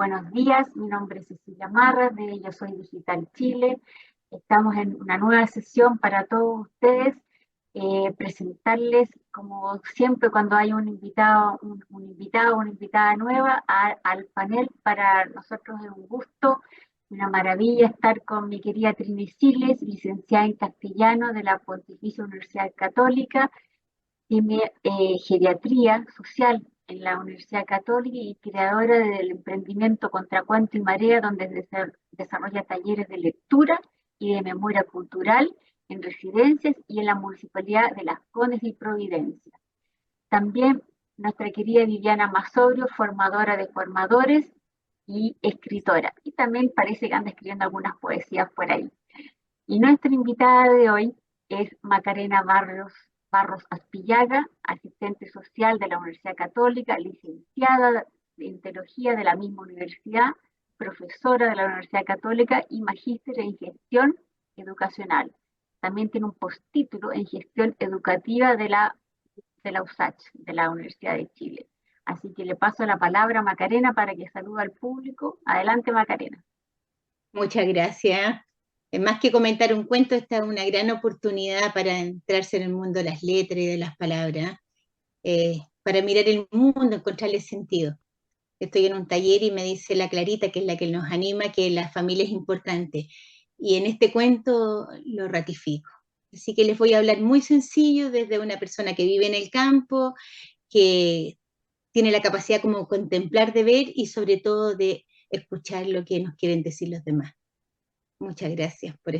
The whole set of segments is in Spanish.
Buenos días, mi nombre es Cecilia Marra, de Yo Soy Digital Chile. Estamos en una nueva sesión para todos ustedes, presentarles, como siempre, cuando hay un invitado, un invitado, una invitada nueva al panel. Para nosotros es un gusto, una maravilla estar con mi querida Trini Siles, licenciada en castellano de la Pontificia Universidad Católica, tiene geriatría social en la Universidad Católica y creadora del emprendimiento Contracuento y Marea, donde desarrolla talleres de lectura y de memoria cultural en residencias y en la Municipalidad de Las Condes y Providencia. También nuestra querida Viviana Masorio, formadora de formadores y escritora. Y también parece que anda escribiendo algunas poesías por ahí. Y nuestra invitada de hoy es Macarena Barros Aspillaga, asistente social de la Universidad Católica, licenciada en teología de la misma universidad, profesora de la Universidad Católica y magíster en gestión educacional. También tiene un postítulo en gestión educativa de la USACH, de la Universidad de Chile. Así que le paso la palabra a Macarena para que salude al público. Adelante, Macarena. Muchas gracias. Más que comentar un cuento, esta es una gran oportunidad para entrarse en el mundo de las letras y de las palabras, para mirar el mundo, encontrarle sentido. Estoy en un taller y me dice la Clarita, que es la que nos anima, que la familia es importante. Y en este cuento lo ratifico. Así que les voy a hablar muy sencillo desde una persona que vive en el campo, que tiene la capacidad como contemplar de ver y sobre todo de escuchar lo que nos quieren decir los demás. Muchas gracias por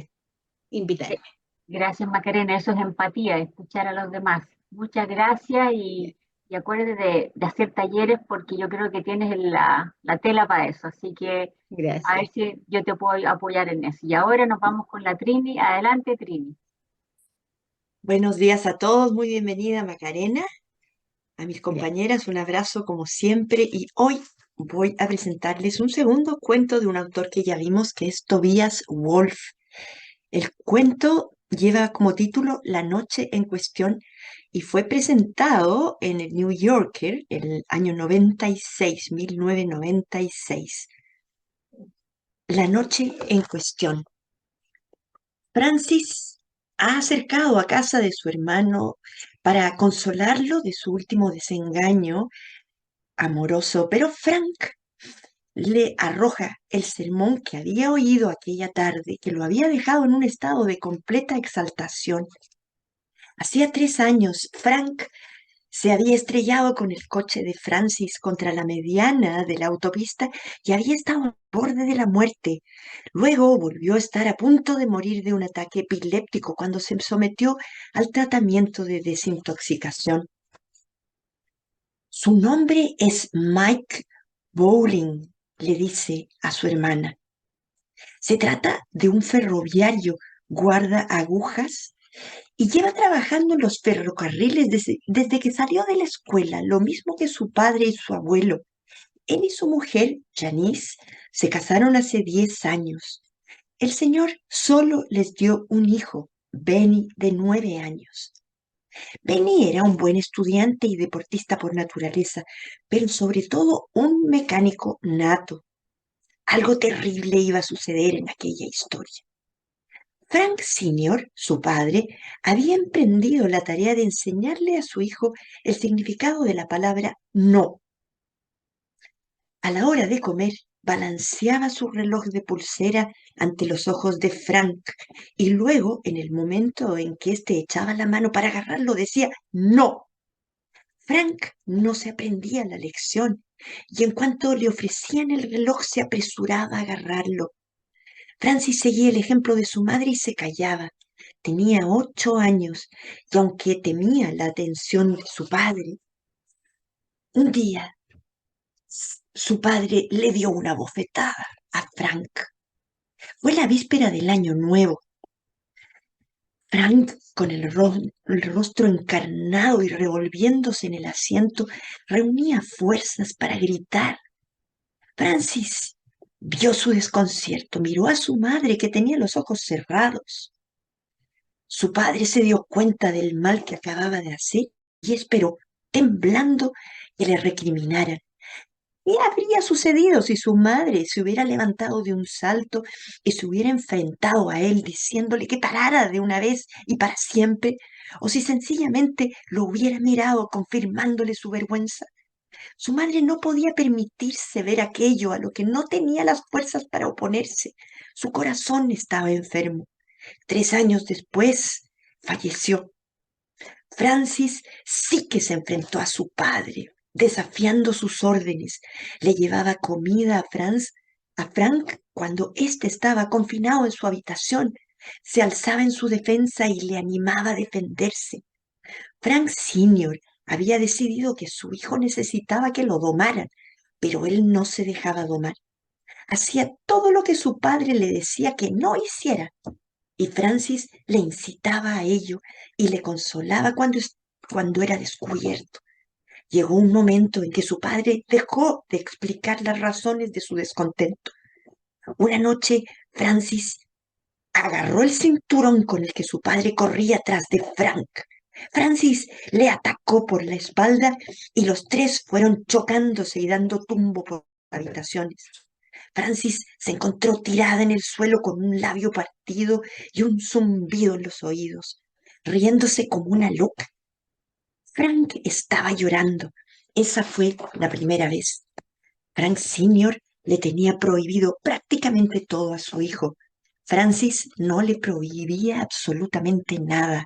invitarme. Gracias, Macarena. Eso es empatía, escuchar a los demás. Muchas gracias y acuérdate de hacer talleres porque yo creo que tienes la tela para eso. Así que a ver Gracias. si yo te puedo apoyar en eso. Y ahora nos vamos con la Trini. Adelante, Trini. Buenos días a todos, muy bienvenida Macarena, a mis Gracias. compañeras, un abrazo como siempre y hoy voy a presentarles un segundo cuento de un autor que ya vimos que es Tobias Wolff. El cuento lleva como título La noche en cuestión y fue presentado en el New Yorker el año 96, 1996. La noche en cuestión. Francis ha acercado a casa de su hermano para consolarlo de su último desengaño amoroso, pero Frank le arroja el sermón que había oído aquella tarde, que lo había dejado en un estado de completa exaltación. Hacía 3 años, Frank se había estrellado con el coche de Francis contra la mediana de la autopista y había estado al borde de la muerte. Luego volvió a estar a punto de morir de un ataque epiléptico cuando se sometió al tratamiento de desintoxicación. Su nombre es Mike Bowling, le dice a su hermana. Se trata de un ferroviario guarda agujas y lleva trabajando en los ferrocarriles desde que salió de la escuela, lo mismo que su padre y su abuelo. Él y su mujer, Janice, se casaron hace 10 años. El señor solo les dio un hijo, Benny, de 9 años. Benny era un buen estudiante y deportista por naturaleza, pero sobre todo un mecánico nato. Algo terrible iba a suceder en aquella historia. Frank Sr., su padre, había emprendido la tarea de enseñarle a su hijo el significado de la palabra no. A la hora de comer, balanceaba su reloj de pulsera ante los ojos de Frank y luego, en el momento en que éste echaba la mano para agarrarlo, decía no. Frank no se aprendía la lección y en cuanto le ofrecían el reloj se apresuraba a agarrarlo. Francis seguía el ejemplo de su madre y se callaba. Tenía 8 años y aunque temía la atención de su padre, un día su padre le dio una bofetada a Frank. Fue la víspera del año nuevo. Frank, con el rostro encarnado y revolviéndose en el asiento, reunía fuerzas para gritar. Francis vio su desconcierto, miró a su madre que tenía los ojos cerrados. Su padre se dio cuenta del mal que acababa de hacer y esperó, temblando, que le recriminaran. ¿Qué habría sucedido si su madre se hubiera levantado de un salto y se hubiera enfrentado a él diciéndole que parara de una vez y para siempre? ¿O si sencillamente lo hubiera mirado confirmándole su vergüenza? Su madre no podía permitirse ver aquello a lo que no tenía las fuerzas para oponerse. Su corazón estaba enfermo. 3 años después, falleció. Francis sí que se enfrentó a su padre, desafiando sus órdenes. Le llevaba comida a Frank cuando éste estaba confinado en su habitación. Se alzaba en su defensa y le animaba a defenderse. Frank Sr. había decidido que su hijo necesitaba que lo domaran, pero él no se dejaba domar. Hacía todo lo que su padre le decía que no hiciera, y Francis le incitaba a ello y le consolaba cuando era descubierto. Llegó un momento en que su padre dejó de explicar las razones de su descontento. Una noche, Francis agarró el cinturón con el que su padre corría tras de Frank. Francis le atacó por la espalda y los tres fueron chocándose y dando tumbo por habitaciones. Francis se encontró tirada en el suelo con un labio partido y un zumbido en los oídos, riéndose como una loca. Frank estaba llorando. Esa fue la primera vez. Frank Sr. le tenía prohibido prácticamente todo a su hijo. Francis no le prohibía absolutamente nada.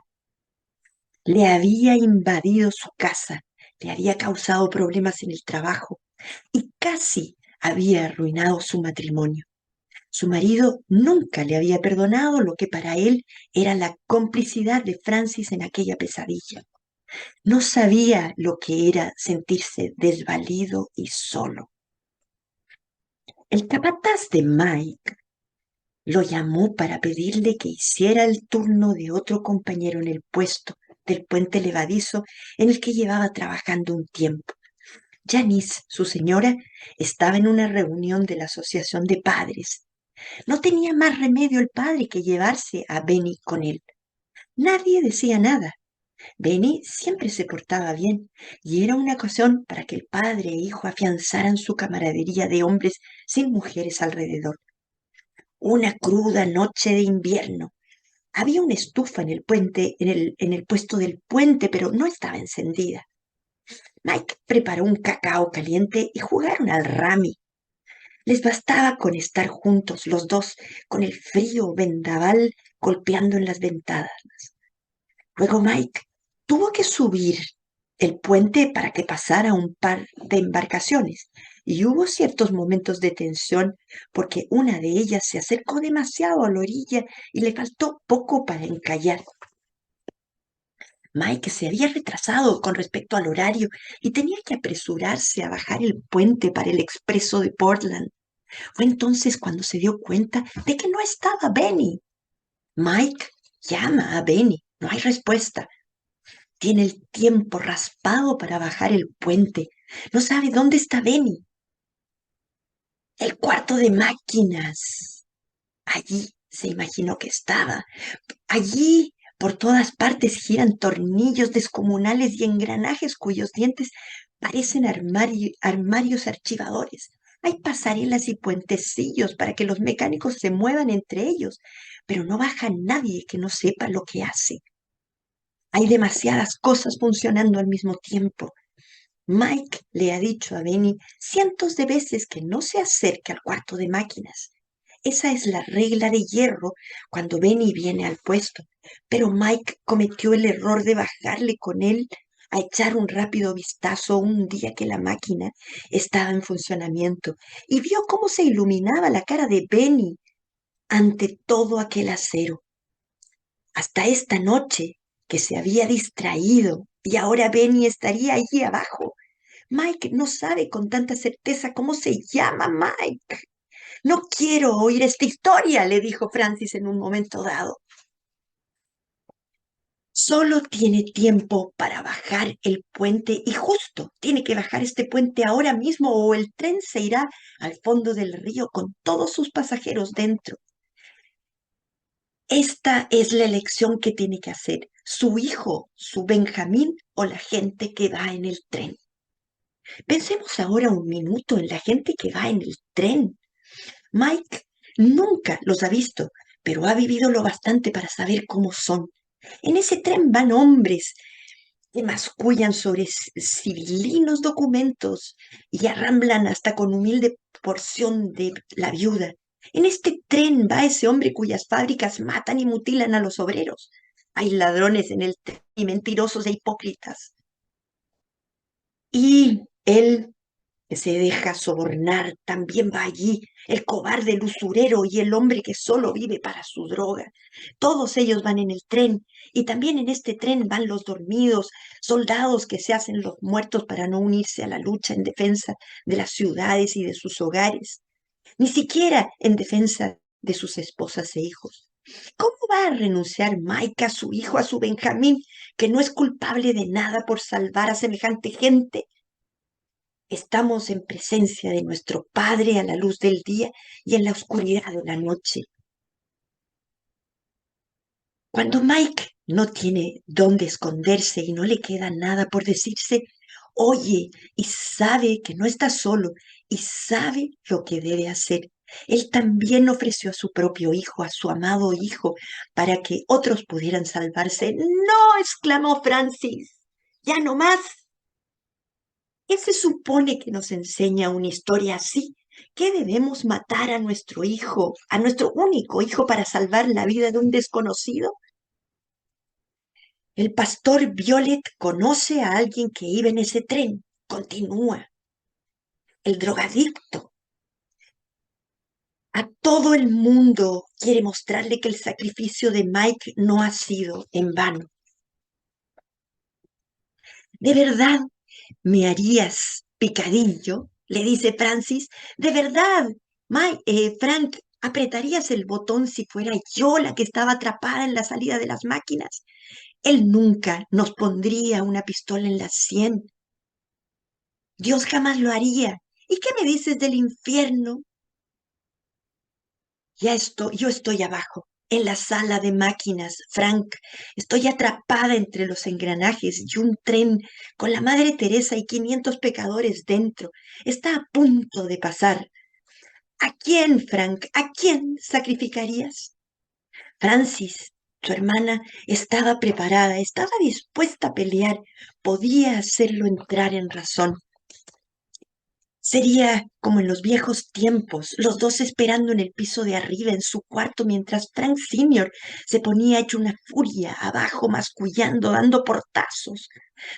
Le había invadido su casa, le había causado problemas en el trabajo y casi había arruinado su matrimonio. Su marido nunca le había perdonado lo que para él era la complicidad de Francis en aquella pesadilla. No sabía lo que era sentirse desvalido y solo. El capataz de Mike lo llamó para pedirle que hiciera el turno de otro compañero en el puesto del puente levadizo en el que llevaba trabajando un tiempo. Janice, su señora, estaba en una reunión de la asociación de padres. No tenía más remedio el padre que llevarse a Benny con él. Nadie decía nada. Benny siempre se portaba bien y era una ocasión para que el padre e hijo afianzaran su camaradería de hombres sin mujeres alrededor. Una cruda noche de invierno. Había una estufa en el puente, en el puesto del puente, pero no estaba encendida. Mike preparó un cacao caliente y jugaron al rami. Les bastaba con estar juntos los dos, con el frío vendaval golpeando en las ventanas. Luego Mike tuvo que subir el puente para que pasara un par de embarcaciones y hubo ciertos momentos de tensión porque una de ellas se acercó demasiado a la orilla y le faltó poco para encallar. Mike se había retrasado con respecto al horario y tenía que apresurarse a bajar el puente para el expreso de Portland. Fue entonces cuando se dio cuenta de que no estaba Benny. Mike llama a Benny, no hay respuesta. Tiene el tiempo raspado para bajar el puente. No sabe dónde está Benny. El cuarto de máquinas. Allí se imaginó que estaba. Allí por todas partes giran tornillos descomunales y engranajes cuyos dientes parecen armarios archivadores. Hay pasarelas y puentecillos para que los mecánicos se muevan entre ellos, pero no baja nadie que no sepa lo que hace. Hay demasiadas cosas funcionando al mismo tiempo. Mike le ha dicho a Benny cientos de veces que no se acerque al cuarto de máquinas. Esa es la regla de hierro cuando Benny viene al puesto. Pero Mike cometió el error de bajarle con él a echar un rápido vistazo un día que la máquina estaba en funcionamiento y vio cómo se iluminaba la cara de Benny ante todo aquel acero. Hasta esta noche que se había distraído y ahora Benny estaría allí abajo. Mike no sabe con tanta certeza cómo se llama Mike. No quiero oír esta historia, le dijo Francis en un momento dado. Solo tiene tiempo para bajar el puente y justo tiene que bajar este puente ahora mismo o el tren se irá al fondo del río con todos sus pasajeros dentro. Esta es la elección que tiene que hacer su hijo, su Benjamín o la gente que va en el tren. Pensemos ahora un minuto en la gente que va en el tren. Mike nunca los ha visto, pero ha vivido lo bastante para saber cómo son. En ese tren van hombres que mascullan sobre civilinos documentos y arramblan hasta con humilde porción de la viuda. En este tren va ese hombre cuyas fábricas matan y mutilan a los obreros. Hay ladrones en el tren y mentirosos e hipócritas. Y él que se deja sobornar, también va allí, el cobarde, el usurero y el hombre que solo vive para su droga. Todos ellos van en el tren y también en este tren van los dormidos, soldados que se hacen los muertos para no unirse a la lucha en defensa de las ciudades y de sus hogares, ni siquiera en defensa de sus esposas e hijos. ¿Cómo va a renunciar Mike a su hijo, a su Benjamín, que no es culpable de nada por salvar a semejante gente? Estamos en presencia de nuestro Padre a la luz del día y en la oscuridad de la noche. Cuando Mike no tiene dónde esconderse y no le queda nada por decirse, oye y sabe que no está solo y sabe lo que debe hacer. Él también ofreció a su propio hijo, a su amado hijo, para que otros pudieran salvarse. ¡No! Exclamó Francis. ¡Ya no más! ¿Qué se supone que nos enseña una historia así? ¿Que debemos matar a nuestro hijo, a nuestro único hijo, para salvar la vida de un desconocido? El pastor Violet conoce a alguien que iba en ese tren. Continúa. El drogadicto. A todo el mundo quiere mostrarle que el sacrificio de Mike no ha sido en vano. ¿De verdad me harías picadillo? Le dice Francis. ¿De verdad, Frank, apretarías el botón si fuera yo la que estaba atrapada en la salida de las máquinas? Él nunca nos pondría una pistola en la sien. Dios jamás lo haría. ¿Y qué me dices del infierno? Yo estoy abajo, en la sala de máquinas, Frank. Estoy atrapada entre los engranajes y un tren con la Madre Teresa y 500 pecadores dentro. Está a punto de pasar. ¿A quién, Frank? ¿A quién sacrificarías? Francis, su hermana, estaba preparada, estaba dispuesta a pelear, podía hacerlo entrar en razón. Sería como en los viejos tiempos, los dos esperando en el piso de arriba en su cuarto mientras Frank Sr. se ponía hecho una furia abajo, mascullando, dando portazos.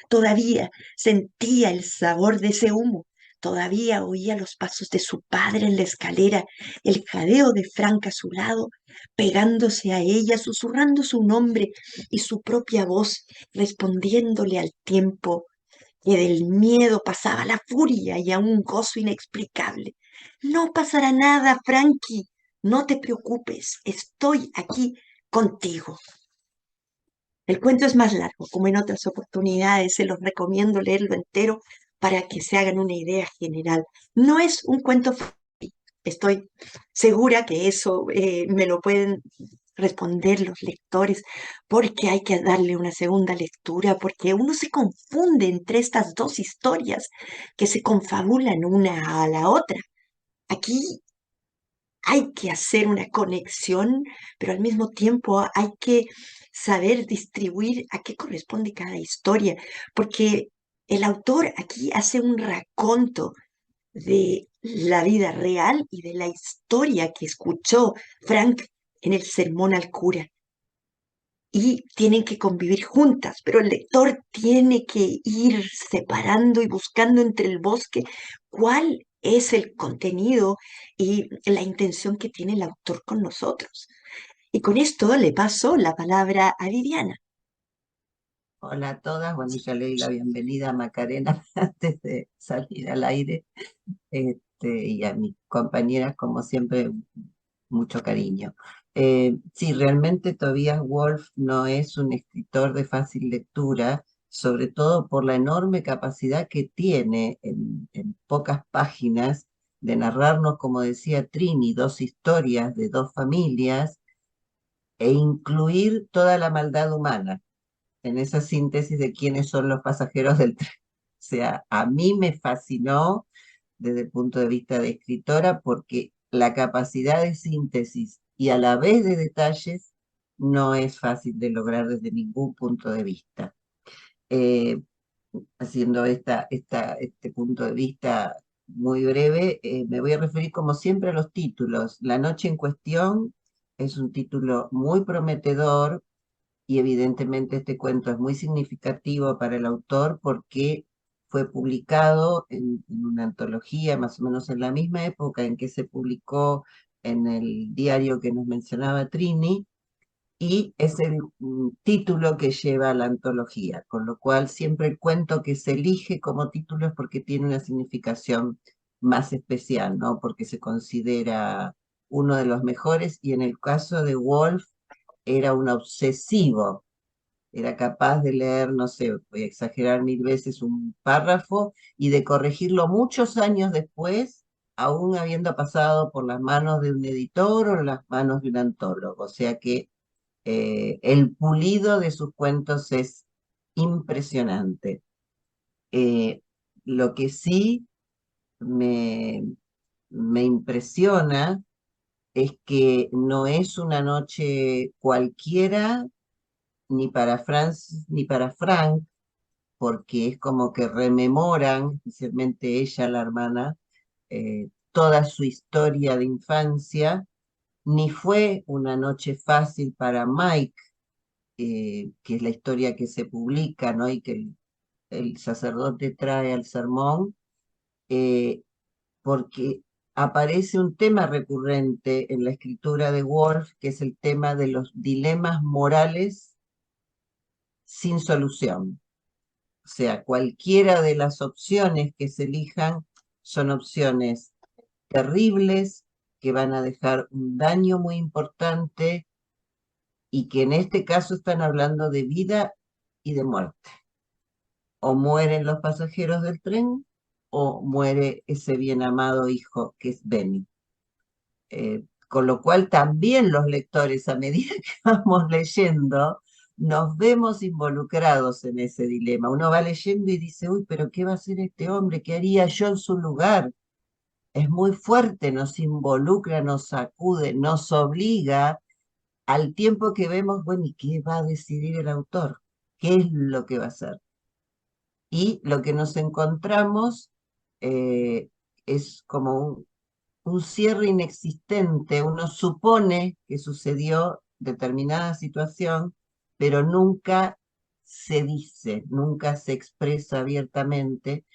Todavía sentía el sabor de ese humo. Todavía oía los pasos de su padre en la escalera, el jadeo de Frank a su lado, pegándose a ella, susurrando su nombre y su propia voz, respondiéndole al tiempo que del miedo pasaba la furia y a un gozo inexplicable. No pasará nada, Frankie. No te preocupes. Estoy aquí contigo. El cuento es más largo, como en otras oportunidades, se los recomiendo leerlo entero para que se hagan una idea general. No es un cuento fácil, estoy segura que eso me lo pueden responder los lectores, porque hay que darle una segunda lectura, porque uno se confunde entre estas dos historias que se confabulan una a la otra. Aquí hay que hacer una conexión, pero al mismo tiempo hay que saber distribuir a qué corresponde cada historia, porque el autor aquí hace un raconto de la vida real y de la historia que escuchó Frank en el sermón al cura. Y tienen que convivir juntas, pero el lector tiene que ir separando y buscando entre el bosque cuál es el contenido y la intención que tiene el autor con nosotros. Y con esto le paso la palabra a Viviana. Hola a todas, bueno, ya le di la bienvenida a Macarena antes de salir al aire, y a mis compañeras, como siempre, mucho cariño. Sí, realmente Tobias Wolff no es un escritor de fácil lectura, sobre todo por la enorme capacidad que tiene en pocas páginas de narrarnos, como decía Trini, dos historias de dos familias e incluir toda la maldad humana en esa síntesis de quiénes son los pasajeros del tren. sea, a mí me fascinó desde el punto de vista de escritora porque la capacidad de síntesis y a la vez de detalles no es fácil de lograr desde ningún punto de vista. Eh, Haciendo este punto de vista muy breve, me voy a referir como siempre a los títulos. La noche en cuestión es un título muy prometedor y evidentemente este cuento es muy significativo para el autor porque fue publicado en una antología más o menos en la misma época en que se publicó en el diario que nos mencionaba Trini, y es el título que lleva la antología, con lo cual siempre el cuento que se elige como título es porque tiene una significación más especial, ¿no? Porque se considera uno de los mejores, y en el caso de Woolf era un obsesivo, era capaz de leer, no sé, voy a exagerar 1000 veces un párrafo y de corregirlo muchos años después, aún habiendo pasado por las manos de un editor o las manos de un antólogo. O sea que el pulido de sus cuentos es impresionante. Eh, lo que sí me, me impresiona es que no es una noche cualquiera ni para Franz ni para Frank, porque es como que rememoran, especialmente ella, la hermana, toda su historia de infancia. Ni fue una noche fácil para Mike, que es la historia que se publica, ¿no? Y que el sacerdote trae al sermón, eh, porque aparece un tema recurrente en la escritura de Woolf, que es el tema de los dilemas morales sin solución. O sea, cualquiera de las opciones que se elijan son opciones terribles que van a dejar un daño muy importante y que en este caso están hablando de vida y de muerte. O mueren los pasajeros del tren o muere ese bien amado hijo que es Benny. Con lo cual también los lectores, a medida que vamos leyendo, nos vemos involucrados en ese dilema. Uno va leyendo y dice, uy, pero ¿qué va a hacer este hombre? ¿Qué haría yo en su lugar? Es muy fuerte, nos involucra, nos sacude, nos obliga, al tiempo que vemos, bueno, ¿y qué va a decidir el autor? ¿Qué es lo que va a hacer? Y lo que nos encontramos es como un cierre inexistente. Uno supone que sucedió determinada situación, pero nunca se dice, nunca se expresa abiertamente,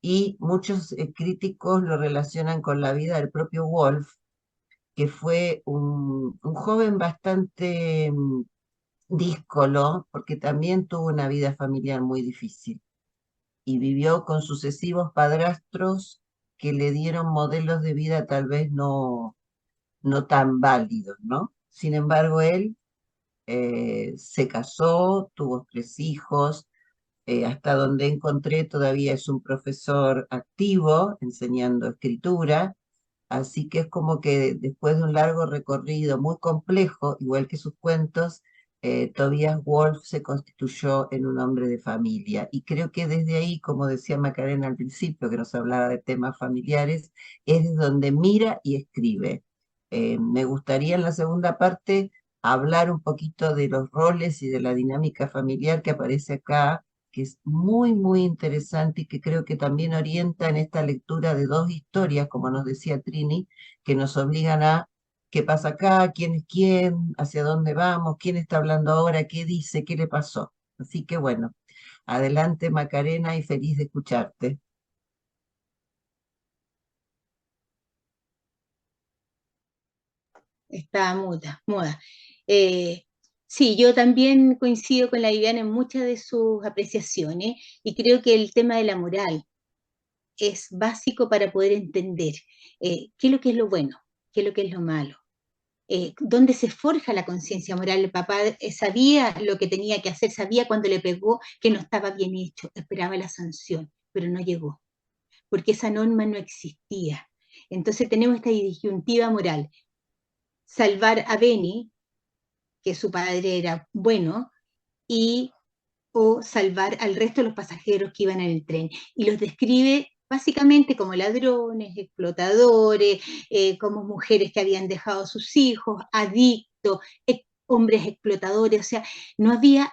y muchos críticos lo relacionan con la vida del propio Woolf, que fue un joven bastante díscolo, porque también tuvo una vida familiar muy difícil y vivió con sucesivos padrastros que le dieron modelos de vida tal vez no tan válidos, ¿no? Sin embargo, él se casó, tuvo 3 hijos, hasta donde encontré todavía es un profesor activo enseñando escritura, así que es como que después de un largo recorrido muy complejo, igual que sus cuentos, Tobias Wolff se constituyó en un hombre de familia. Y creo que desde ahí, como decía Macarena al principio, que nos hablaba de temas familiares, es desde donde mira y escribe. Me gustaría en la segunda parte hablar un poquito de los roles y de la dinámica familiar que aparece acá, que es muy, muy interesante y que creo que también orienta en esta lectura de 2 historias, como nos decía Trini, que nos obligan a qué pasa acá, quién es quién, hacia dónde vamos, quién está hablando ahora, qué dice, qué le pasó. Así que bueno, adelante Macarena y feliz de escucharte. Está muda. Eh, sí, yo también coincido con la Viviana en muchas de sus apreciaciones y creo que el tema de la moral es básico para poder entender qué es lo que es lo bueno, qué es lo que es lo malo, dónde se forja la conciencia moral. El papá sabía lo que tenía que hacer, sabía cuando le pegó que no estaba bien hecho, esperaba la sanción, pero no llegó, porque esa norma no existía. Entonces tenemos esta disyuntiva moral: salvar a Benny, que su padre era bueno, y o salvar al resto de los pasajeros que iban en el tren. Y los describe básicamente como ladrones, explotadores, como mujeres que habían dejado a sus hijos, adictos, hombres explotadores. O sea, no había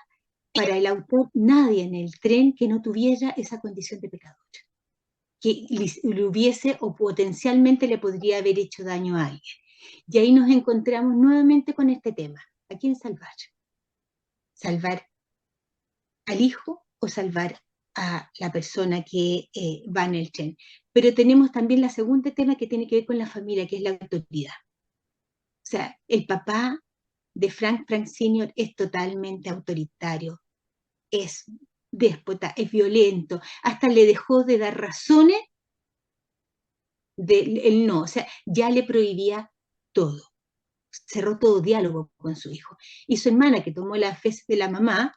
para el autor nadie en el tren que no tuviera esa condición de pecador, que le hubiese o potencialmente le podría haber hecho daño a alguien. Y ahí nos encontramos nuevamente con este tema. ¿A quién salvar? ¿Salvar al hijo o salvar a la persona que va en el tren? Pero tenemos también la segunda tema que tiene que ver con la familia, que es la autoridad. O sea, el papá de Frank Sr. es totalmente autoritario, es déspota, es violento, hasta le dejó de dar razones del no, o sea, ya le prohibía todo, cerró todo diálogo con su hijo. Y su hermana, que tomó la fe de la mamá,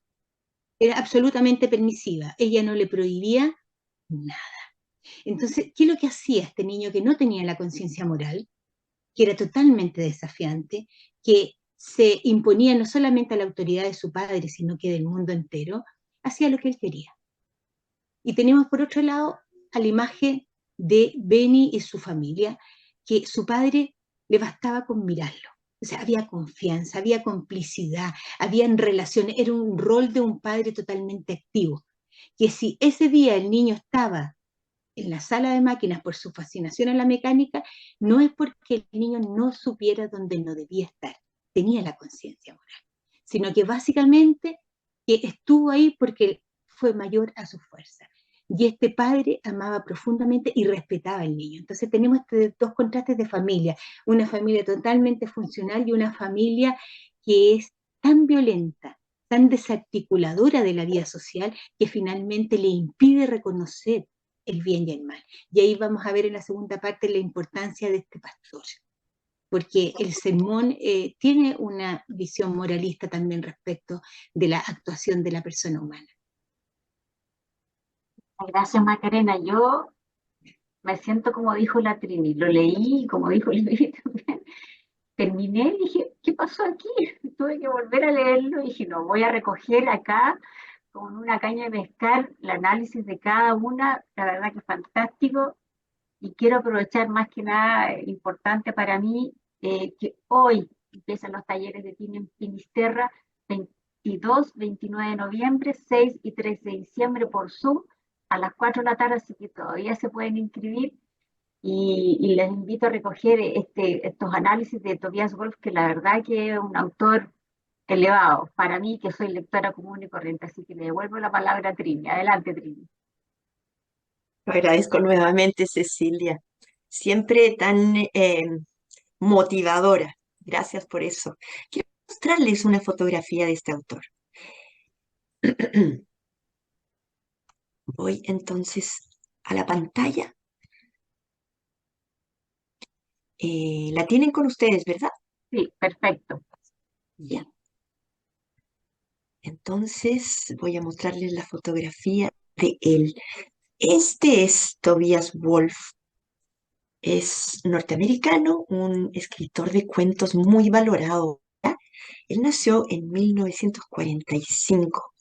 era absolutamente permisiva, ella no le prohibía nada. Entonces, ¿qué es lo que hacía este niño que no tenía la conciencia moral, que era totalmente desafiante, que se imponía no solamente a la autoridad de su padre, sino que del mundo entero? Hacía lo que él quería. Y tenemos por otro lado a la imagen de Benny y su familia, que su padre le bastaba con mirarlo. O sea, había confianza, había complicidad, habían relaciones, era un rol de un padre totalmente activo. Que si ese día el niño estaba en la sala de máquinas por su fascinación a la mecánica, no es porque el niño no supiera dónde no debía estar, tenía la conciencia moral, sino que básicamente que estuvo ahí porque fue mayor a su fuerza. Y este padre amaba profundamente y respetaba al niño. Entonces tenemos estos dos contrastes de familia, una familia totalmente funcional y una familia que es tan violenta, tan desarticuladora de la vida social, que finalmente le impide reconocer el bien y el mal. Y ahí vamos a ver en la segunda parte la importancia de este pastor, porque el sermón tiene una visión moralista también respecto de la actuación de la persona humana. Gracias, Macarena. Yo me siento como dijo la Trini, lo leí, como dijo la Trini también. Terminé y dije, ¿qué pasó aquí? Tuve que volver a leerlo y dije, no, voy a recoger acá con una caña de pescar el análisis de cada una, la verdad que es fantástico. Y quiero aprovechar más que nada, importante para mí, que hoy empiezan los talleres de Finisterra, 22, 29 de noviembre, 6 y 13 de diciembre por Zoom a las 4 de la tarde, así que todavía se pueden inscribir. Y les invito a recoger estos análisis de Tobias Wolff, que la verdad que es un autor elevado para mí, que soy lectora común y corriente. Así que le devuelvo la palabra a Trini. Adelante, Trini. Lo agradezco nuevamente, Cecilia. Siempre tan motivadora. Gracias por eso. Quiero mostrarles una fotografía de este autor. Voy entonces a la pantalla. La tienen con ustedes, ¿verdad? Sí, perfecto. Ya. Entonces voy a mostrarles la fotografía de él. Este es Tobias Wolff. Es norteamericano, un escritor de cuentos muy valorado. Él nació en 1945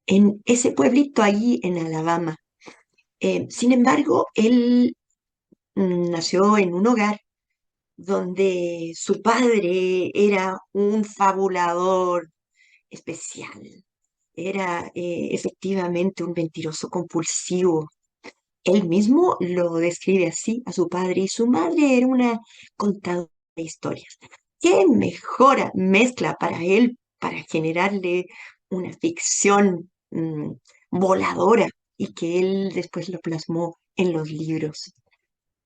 en ese pueblito allí en Alabama. Sin embargo, él nació en un hogar donde su padre era un fabulador especial. Era efectivamente un mentiroso compulsivo. Él mismo lo describe así a su padre, y su madre era una contadora de historias. ¿Qué mejor mezcla para él para generarle una ficción voladora y que él después lo plasmó en los libros?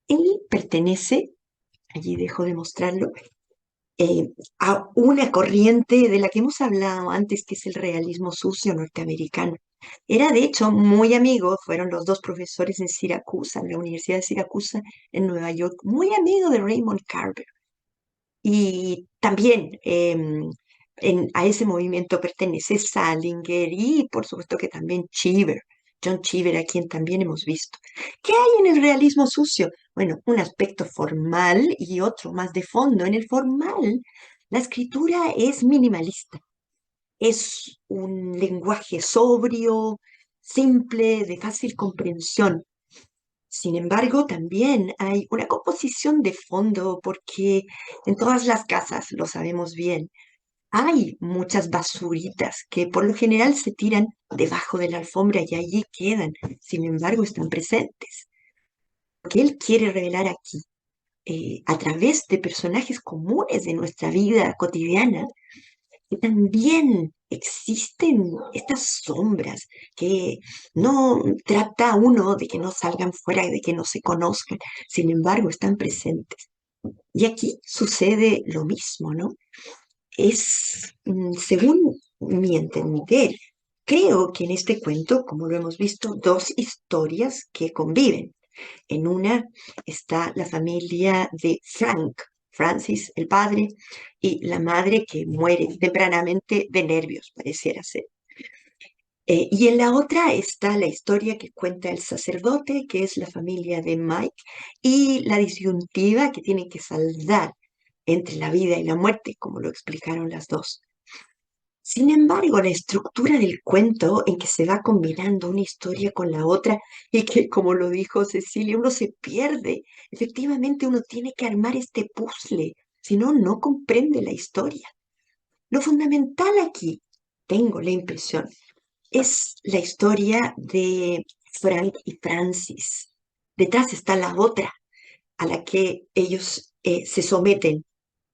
Él pertenece, allí dejo de mostrarlo, a una corriente de la que hemos hablado antes, que es el realismo sucio norteamericano. Era de hecho muy amigo, fueron los dos profesores en Siracusa, en la Universidad de Siracusa en Nueva York, muy amigo de Raymond Carver. Y también a ese movimiento pertenece Salinger y por supuesto que también Cheever, John Cheever, a quien también hemos visto. ¿Qué hay en el realismo sucio? Bueno, un aspecto formal y otro más de fondo. En el formal, la escritura es minimalista. Es un lenguaje sobrio, simple, de fácil comprensión. Sin embargo, también hay una composición de fondo porque en todas las casas, lo sabemos bien, hay muchas basuritas que por lo general se tiran debajo de la alfombra y allí quedan. Sin embargo, están presentes. Lo que él quiere revelar aquí, a través de personajes comunes de nuestra vida cotidiana, que también existen estas sombras que no trata uno de que no salgan fuera, de que no se conozcan, sin embargo están presentes. Y aquí sucede lo mismo, ¿no? Según mi entender, creo que en este cuento, como lo hemos visto, dos historias que conviven. En una está la familia de Frank, Francis, el padre, y la madre que muere tempranamente de nervios, pareciera ser. Y en la otra está la historia que cuenta el sacerdote, que es la familia de Mike, y la disyuntiva que tiene que saldar entre la vida y la muerte, como lo explicaron las dos. Sin embargo, la estructura del cuento en que se va combinando una historia con la otra y que, como lo dijo Cecilia, uno se pierde. Efectivamente, uno tiene que armar este puzzle, si no, no comprende la historia. Lo fundamental aquí, tengo la impresión, es la historia de Frank y Francis. Detrás está la otra, a la que ellos se someten.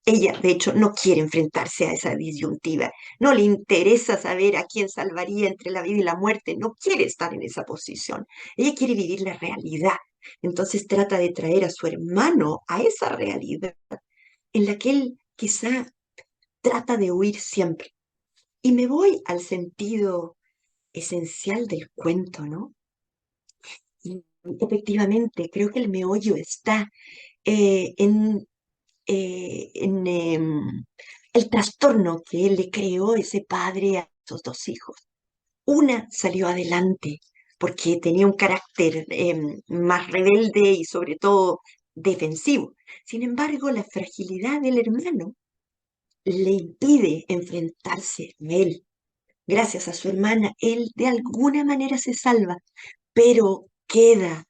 Ella, de hecho, no quiere enfrentarse a esa disyuntiva. No le interesa saber a quién salvaría entre la vida y la muerte. No quiere estar en esa posición. Ella quiere vivir la realidad. Entonces trata de traer a su hermano a esa realidad en la que él quizá trata de huir siempre. Y me voy al sentido esencial del cuento, ¿no? Y efectivamente, creo que el meollo está en el trastorno que él le creó ese padre a sus dos hijos. Una salió adelante porque tenía un carácter más rebelde y sobre todo defensivo. Sin embargo, la fragilidad del hermano le impide enfrentarse a él. Gracias a su hermana, él de alguna manera se salva, pero queda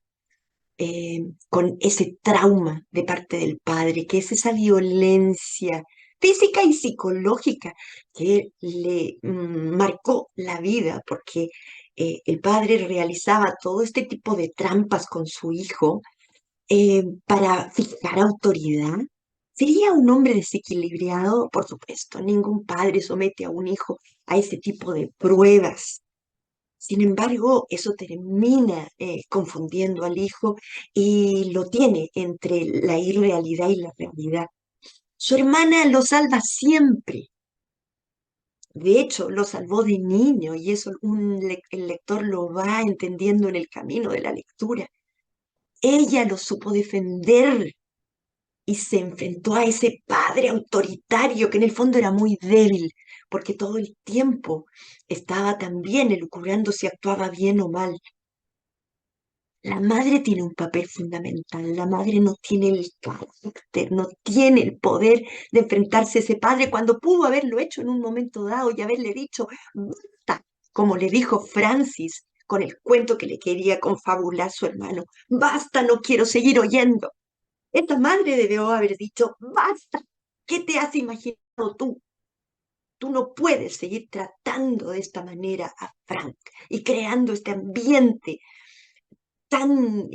con ese trauma de parte del padre, que es esa violencia física y psicológica que le marcó la vida, porque el padre realizaba todo este tipo de trampas con su hijo para fijar autoridad. ¿Sería un hombre desequilibrado? Por supuesto, ningún padre somete a un hijo a ese tipo de pruebas. Sin embargo, eso termina confundiendo al hijo y lo tiene entre la irrealidad y la realidad. Su hermana lo salva siempre. De hecho, lo salvó de niño y eso el lector lo va entendiendo en el camino de la lectura. Ella lo supo defender y se enfrentó a ese padre autoritario que en el fondo era muy débil, porque todo el tiempo estaba también elucubrando si actuaba bien o mal. La madre tiene un papel fundamental. La madre no tiene el carácter, no tiene el poder de enfrentarse a ese padre cuando pudo haberlo hecho en un momento dado y haberle dicho, basta, como le dijo Francis con el cuento que le quería confabular su hermano. Basta, no quiero seguir oyendo. Esta madre debió haber dicho, basta, ¿qué te has imaginado tú? Tú no puedes seguir tratando de esta manera a Frank y creando este ambiente tan,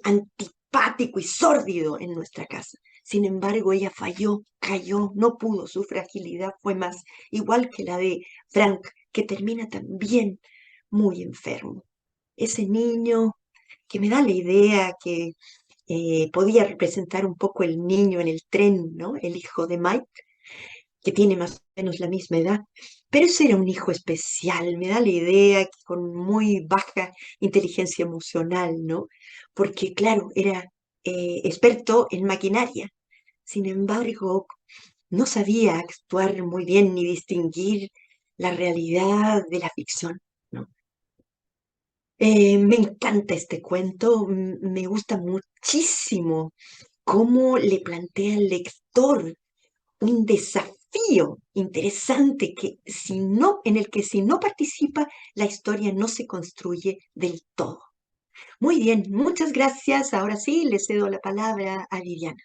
antipático y sórdido en nuestra casa. Sin embargo, ella falló, cayó, no pudo, su fragilidad fue más igual que la de Frank, que termina también muy enfermo. Ese niño que me da la idea que podía representar un poco el niño en el tren, ¿no? El hijo de Mike, que tiene más o menos la misma edad, pero ese era un hijo especial, me da la idea que con muy baja inteligencia emocional, ¿no? Porque, claro, era experto en maquinaria, sin embargo, no sabía actuar muy bien ni distinguir la realidad de la ficción, ¿no? Me encanta este cuento, me gusta muchísimo cómo le plantea al lector un desafío desafío interesante en el que si no participa, la historia no se construye del todo. Muy bien, muchas gracias. Ahora sí, le cedo la palabra a Viviana.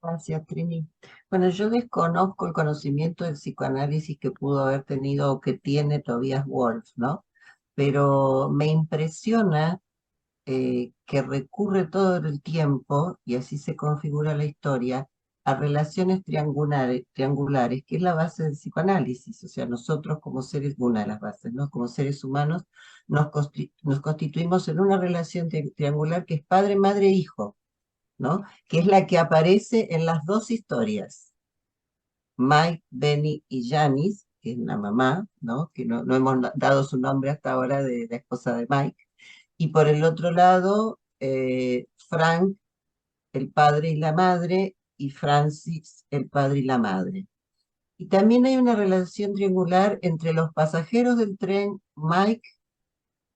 Gracias, Trini. Bueno, yo desconozco el conocimiento del psicoanálisis que pudo haber tenido o que tiene Tobias Wolff, ¿no? Pero me impresiona que recurre todo el tiempo, y así se configura la historia, a relaciones triangulares, que es la base del psicoanálisis. O sea, nosotros como seres, una de las bases, ¿no? Como seres humanos, nos constituimos en una relación triangular que es padre, madre, hijo, ¿no? Que es la que aparece en las dos historias. Mike, Benny y Janice, que es la mamá, ¿no? Que no hemos dado su nombre hasta ahora de la esposa de Mike. Y por el otro lado, Frank, el padre y la madre, y Francis, el padre y la madre. Y también hay una relación triangular entre los pasajeros del tren, Mike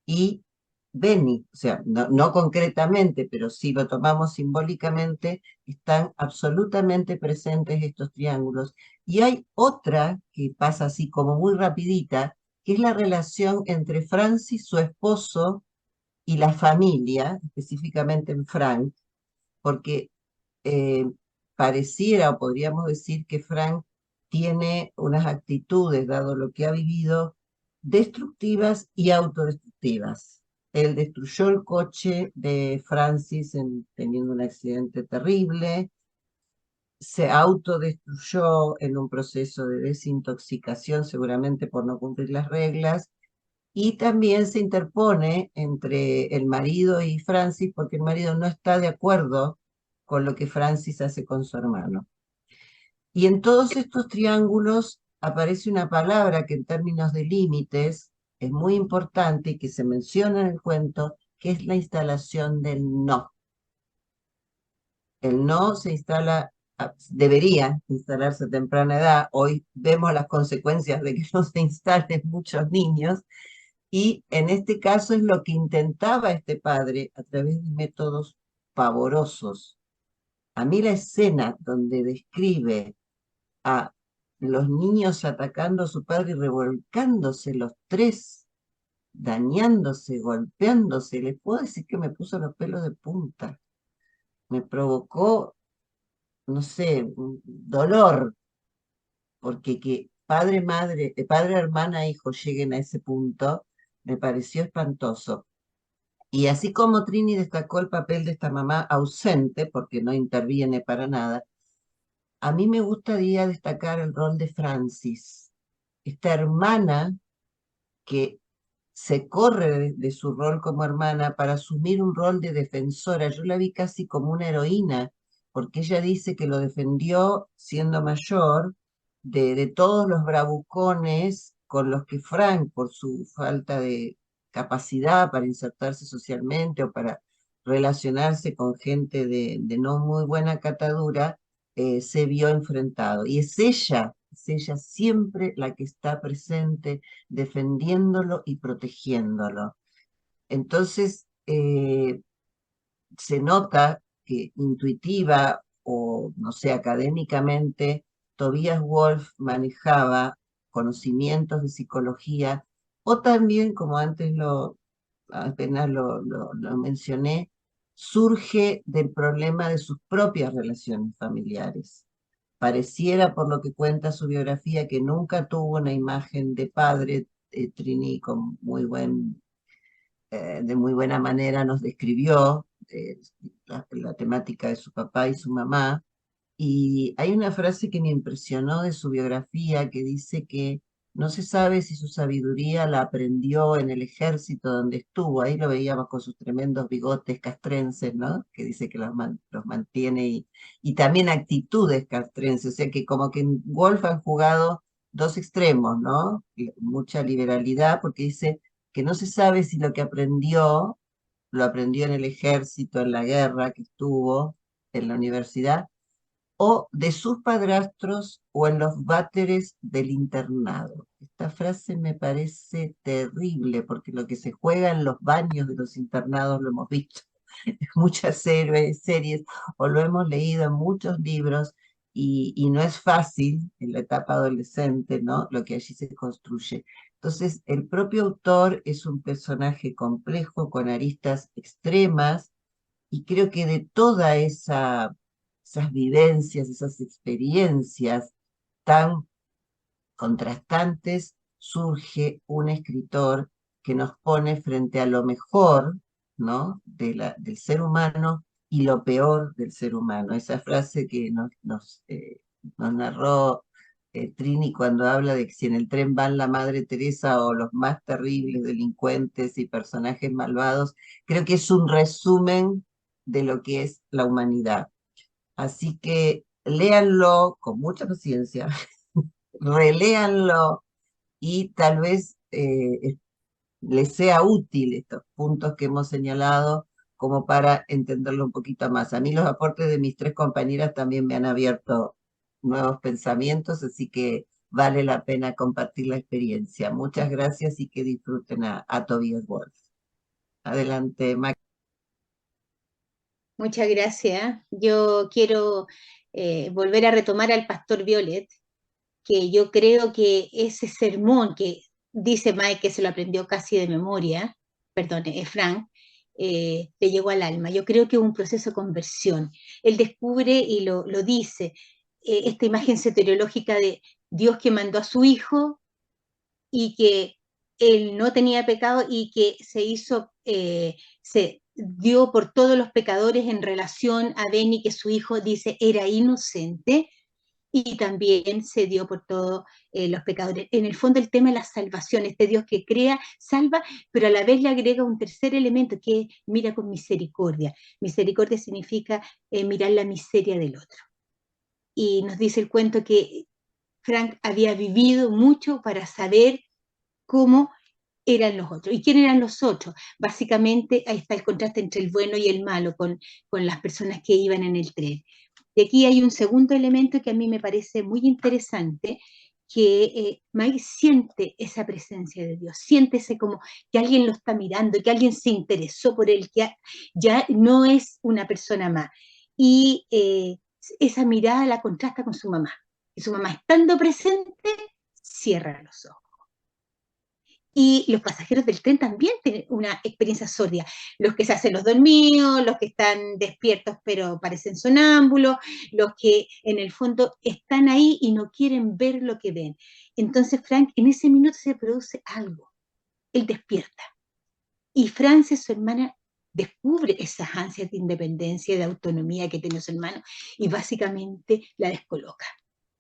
y Benny. O sea, no concretamente, pero si lo tomamos simbólicamente, están absolutamente presentes estos triángulos. Y hay otra que pasa así como muy rapidita, que es la relación entre Francis, su esposo, y la familia, específicamente en Frank, porque eh, pareciera o podríamos decir que Frank tiene unas actitudes, dado lo que ha vivido, destructivas y autodestructivas. Él destruyó el coche de Francis teniendo un accidente terrible, se autodestruyó en un proceso de desintoxicación, seguramente por no cumplir las reglas, y también se interpone entre el marido y Francis porque el marido no está de acuerdo con lo que Francis hace con su hermano. Y en todos estos triángulos aparece una palabra que en términos de límites es muy importante y que se menciona en el cuento, que es la instalación del no. El no se instala, debería instalarse a temprana edad. Hoy vemos las consecuencias de que no se instalen muchos niños. Y en este caso es lo que intentaba este padre a través de métodos pavorosos. A mí la escena donde describe a los niños atacando a su padre y revolcándose los tres, dañándose, golpeándose, les puedo decir que me puso los pelos de punta. Me provocó, no sé, un dolor, porque que padre, madre, padre, hermana, hijo lleguen a ese punto, me pareció espantoso. Y así como Trini destacó el papel de esta mamá ausente, porque no interviene para nada, a mí me gustaría destacar el rol de Francis, esta hermana que se corre de su rol como hermana para asumir un rol de defensora. Yo la vi casi como una heroína, porque ella dice que lo defendió siendo mayor de todos los bravucones con los que Frank, por su falta de capacidad para insertarse socialmente o para relacionarse con gente de no muy buena catadura, se vio enfrentado. Y es ella siempre la que está presente defendiéndolo y protegiéndolo. Entonces, se nota que intuitiva o, no sé, académicamente, Tobias Wolff manejaba conocimientos de psicología, o también, como antes apenas lo mencioné, surge del problema de sus propias relaciones familiares. Pareciera, por lo que cuenta su biografía, que nunca tuvo una imagen de padre. Trini, con de muy buena manera nos describió la temática de su papá y su mamá. Y hay una frase que me impresionó de su biografía que dice que no se sabe si su sabiduría la aprendió en el ejército donde estuvo. Ahí lo veíamos con sus tremendos bigotes castrenses, ¿no? Que dice que los mantiene, y también actitudes castrenses. O sea que como que en Wolff han jugado dos extremos, ¿no? Mucha liberalidad, porque dice que no se sabe si lo que aprendió, lo aprendió en el ejército, en la guerra que estuvo, en la universidad, o de sus padrastros o en los váteres del internado. Esta frase me parece terrible porque lo que se juega en los baños de los internados lo hemos visto en muchas series o lo hemos leído en muchos libros, y no es fácil en la etapa adolescente, ¿no? Lo que allí se construye. Entonces, el propio autor es un personaje complejo, con aristas extremas, y creo que de toda esas vivencias, esas experiencias tan contrastantes, surge un escritor que nos pone frente a lo mejor, ¿no? Del ser humano y lo peor del ser humano. Esa frase que nos narró Trini cuando habla de que si en el tren van la Madre Teresa o los más terribles delincuentes y personajes malvados, creo que es un resumen de lo que es la humanidad. Así que léanlo con mucha paciencia, reléanlo y tal vez les sea útil estos puntos que hemos señalado como para entenderlo un poquito más. A mí los aportes de mis tres compañeras también me han abierto nuevos pensamientos, así que vale la pena compartir la experiencia. Muchas gracias y que disfruten a Tobias Wolff. Adelante, Mac. Muchas gracias. Yo quiero volver a retomar al pastor Violet, que yo creo que ese sermón que dice Mike que se lo aprendió casi de memoria, perdón, Frank, le llegó al alma. Yo creo que es un proceso de conversión. Él descubre y lo dice, esta imagen soteriológica de Dios que mandó a su hijo y que él no tenía pecado y que se dio por todos los pecadores en relación a Beni, que su hijo dice era inocente, y también se dio por todos los pecadores. En el fondo el tema es la salvación, este Dios que crea, salva, pero a la vez le agrega un tercer elemento que es mira con misericordia. Misericordia significa mirar la miseria del otro. Y nos dice el cuento que Frank había vivido mucho para saber cómo eran los otros. ¿Y quién eran los otros? Básicamente ahí está el contraste entre el bueno y el malo con las personas que iban en el tren. Y aquí hay un segundo elemento que a mí me parece muy interesante, que Mike siente esa presencia de Dios, siéntese como que alguien lo está mirando, que alguien se interesó por él, que ya no es una persona más. Y esa mirada la contrasta con su mamá. Y su mamá, estando presente, cierra los ojos. Y los pasajeros del tren también tienen una experiencia sordida. Los que se hacen los dormidos, los que están despiertos pero parecen sonámbulos, los que en el fondo están ahí y no quieren ver lo que ven. Entonces Frank, en ese minuto se produce algo. Él despierta. Y Frances, su hermana, descubre esas ansias de independencia, de autonomía que tiene su hermano y básicamente la descoloca.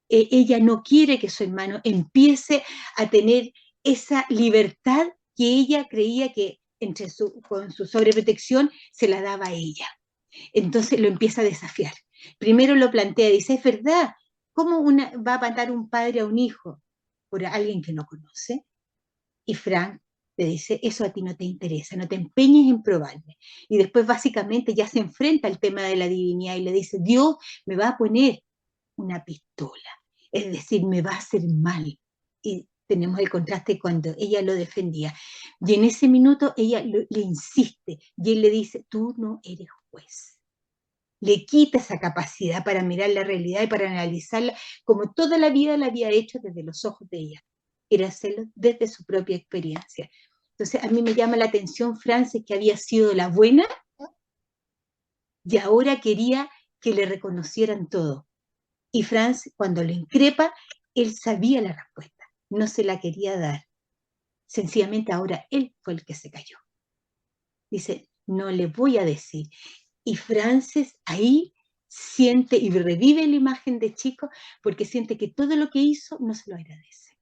Ella no quiere que su hermano empiece a tener esa libertad que ella creía que con su sobreprotección se la daba a ella. Entonces lo empieza a desafiar. Primero lo plantea, dice, es verdad, ¿cómo va a matar un padre a un hijo por alguien que no conoce? Y Frank le dice, eso a ti no te interesa, no te empeñes en probarme. Y después básicamente ya se enfrenta al tema de la divinidad y le dice, Dios me va a poner una pistola, es decir, me va a hacer mal. Y tenemos el contraste cuando ella lo defendía. Y en ese minuto ella le insiste y él le dice, tú no eres juez. Le quita esa capacidad para mirar la realidad y para analizarla como toda la vida la había hecho desde los ojos de ella. Era hacerlo desde su propia experiencia. Entonces a mí me llama la atención Frances, que había sido la buena y ahora quería que le reconocieran todo. Y Franz, cuando lo increpa, él sabía la respuesta, no se la quería dar. Sencillamente ahora él fue el que se cayó. Dice, no le voy a decir. Y Frances ahí siente y revive la imagen de chico porque siente que todo lo que hizo no se lo agradece.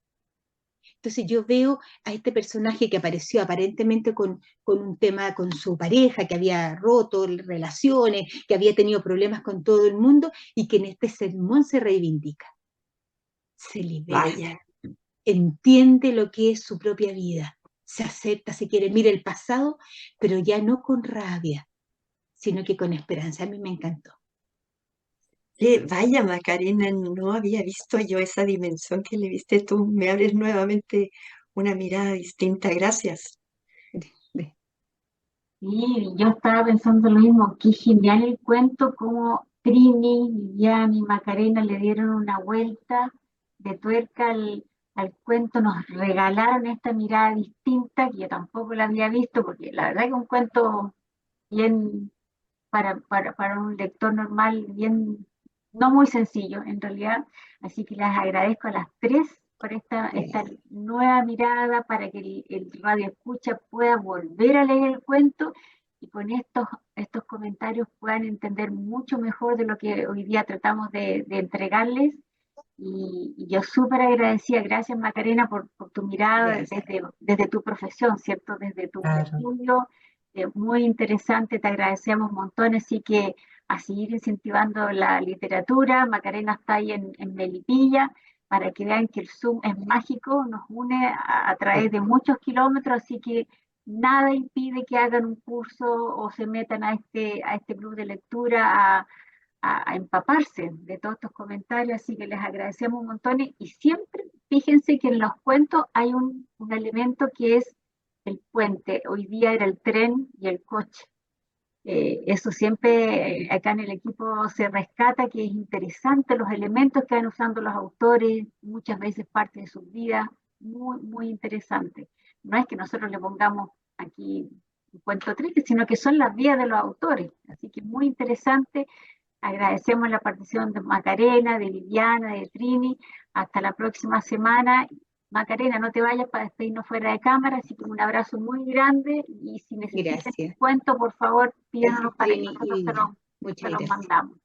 Entonces yo veo a este personaje que apareció aparentemente con un tema con su pareja, que había roto relaciones, que había tenido problemas con todo el mundo y que en este sermón se reivindica. Se libera, Vaya, entiende lo que es su propia vida, se acepta, si quiere, mira el pasado, pero ya no con rabia, sino que con esperanza. A mí me encantó. vaya Macarena, no había visto yo esa dimensión que le viste tú. Me abres nuevamente una mirada distinta. Gracias. Sí, yo estaba pensando lo mismo, qué genial el cuento, cómo Trini, Viviana y Macarena le dieron una vuelta de tuerca al cuento, nos regalaron esta mirada distinta que yo tampoco la había visto, porque la verdad que un cuento bien para un lector normal, bien, no muy sencillo en realidad. Así que les agradezco a las tres por esta nueva mirada para que el radio escucha pueda volver a leer el cuento y con estos comentarios puedan entender mucho mejor de lo que hoy día tratamos de entregarles. Y yo súper agradecida, gracias Macarena por tu mirada Gracias. desde tu profesión, ¿cierto? Desde tu Claro. estudio, muy interesante, te agradecemos un montón, así que a seguir incentivando la literatura. Macarena está ahí en Melipilla, para que vean que el Zoom es mágico, nos une a través de muchos kilómetros, así que nada impide que hagan un curso o se metan a este club de lectura a empaparse de todos estos comentarios, así que les agradecemos un montón y siempre fíjense que en los cuentos hay un elemento que es el puente. Hoy día era el tren y el coche. Eso siempre acá en el equipo se rescata, que es interesante los elementos que van usando los autores, muchas veces parte de sus vidas, muy, muy interesante. No es que nosotros le pongamos aquí un cuento triste, sino que son las vidas de los autores. Así que muy interesante. Agradecemos la participación de Macarena, de Viviana, de Trini. Hasta la próxima semana. Macarena, no te vayas para despedirnos fuera de cámara, así que un abrazo muy grande y si necesitan Gracias. cuento, por favor, pídanos Gracias, para que Trini y nosotros Viviana. Muchas se los gracias. mandamos.